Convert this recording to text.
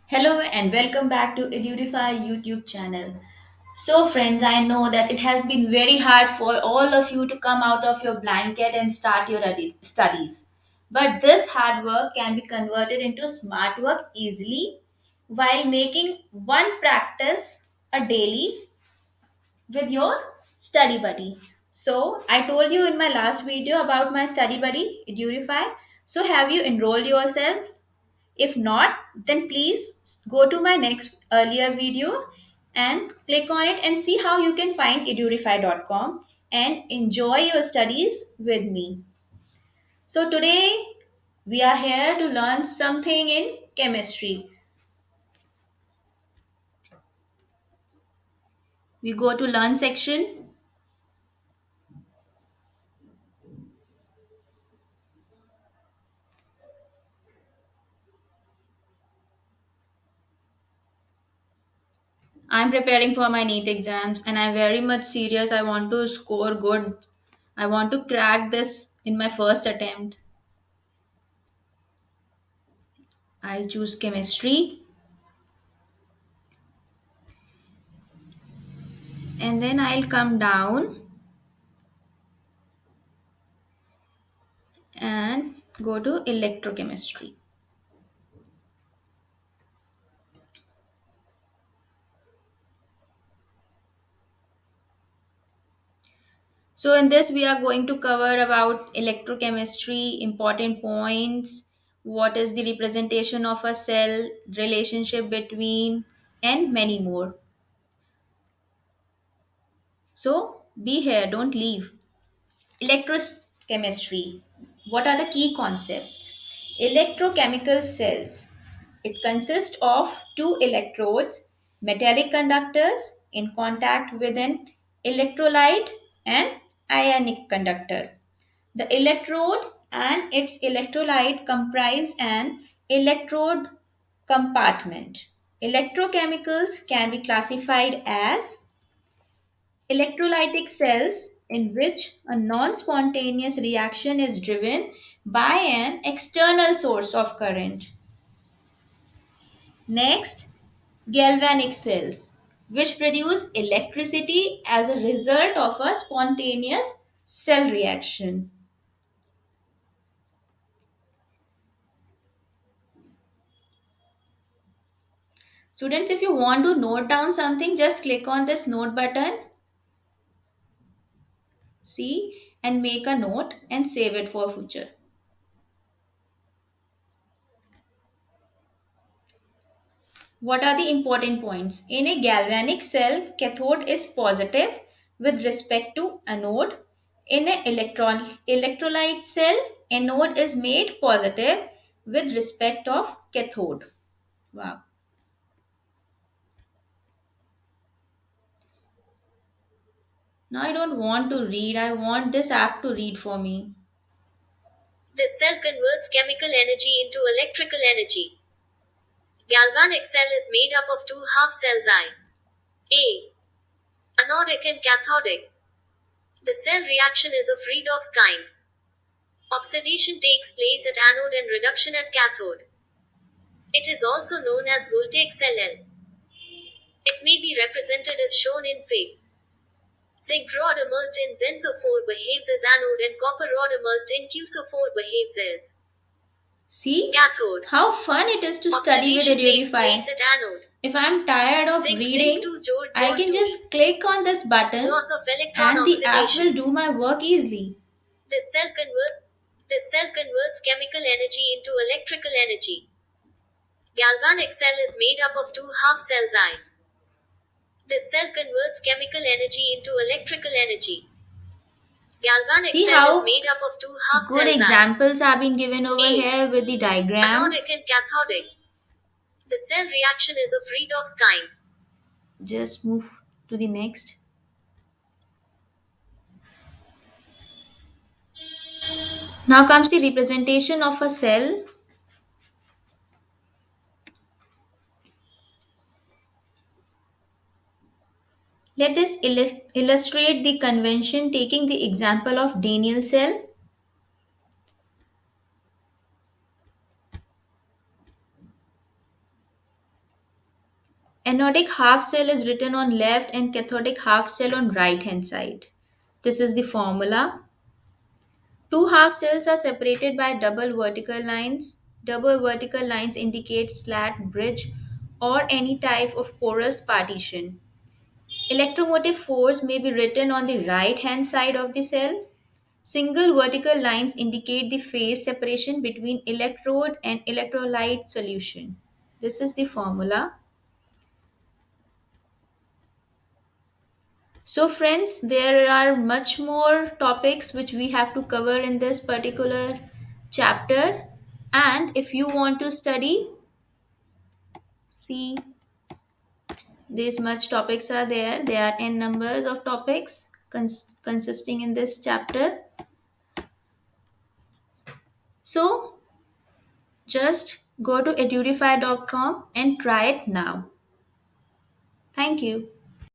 Hello and welcome back to Edureify YouTube channel. So friends, I know that it has been very hard for all of you to come out of your blanket and start your studies. But this hard work can be converted into smart work easily while making one practice a daily with your study buddy. So I told you in my last video about my study buddy, Edureify. So have you enrolled yourself? If not, then please go to my next earlier video and click on it and see how you can find edurify.com and enjoy your studies with me. So today we are here to learn something in chemistry. We go to learn section. I'm preparing for my NEET exams and I'm very much serious. I want to score good. I want to crack this in my first attempt. I'll choose chemistry and then I'll come down and go to electrochemistry. So in this we are going to cover about electrochemistry, important points, what is the representation of a cell, relationship between and many more. So be here, don't leave. Electrochemistry. What are the key concepts? Electrochemical cells. It consists of two electrodes, metallic conductors in contact with an electrolyte and ionic conductor. The electrode and its electrolyte comprise an electrode compartment. Electrochemicals can be classified as electrolytic cells in which a non-spontaneous reaction is driven by an external source of current. Next, galvanic cells, which produce electricity as a result of a spontaneous cell reaction. Students, if you want to note down something, just click on this note button, see, and make a note and save it for future. What are the important points? In a galvanic cell, cathode is positive with respect to anode. In an electrolyte cell, anode is made positive with respect of cathode. Wow. Now I don't want to read. I want this app to read for me. This cell converts chemical energy into electrical energy. Galvanic cell is made up of two half cells A. Anodic and cathodic. The cell reaction is of redox kind. Oxidation takes place at anode and reduction at cathode. It is also known as voltaic cell L. It may be represented as shown in Fig. Zinc rod immersed in zenso behaves as anode and copper rod immersed in QSO behaves as See cathode. how fun it is to study with Oxidation takes Edureify. place at anode. If I'm tired of Zinc reading, to Jod I Jod can 2. just click on this button Loss of electron and the app will oxidation. do my work easily. This cell converts chemical energy into electrical energy. Galvanic cell is made up of two half cells This cell converts chemical energy into electrical energy. Galvanic See cell is how made up of two half good cells examples have been given over A. here with the diagrams. Anodic and cathodic. The cell reaction is of redox kind. Just move to the next. Now comes the representation of a cell. Let us illustrate the convention taking the example of Daniel cell. Anodic half cell is written on left and cathodic half cell on right hand side. This is the formula. Two half cells are separated by double vertical lines. Double vertical lines indicate slat bridge or any type of porous partition. Electromotive force may be written on the right hand side of the cell. Single vertical lines indicate the phase separation between electrode and electrolyte solution. This is the formula. So, friends, there are much more topics which we have to cover in this particular chapter. And if you want to study, see, these much topics are there. There are n numbers of topics consisting in this chapter. So, just go to edureify.com and try it now. Thank you.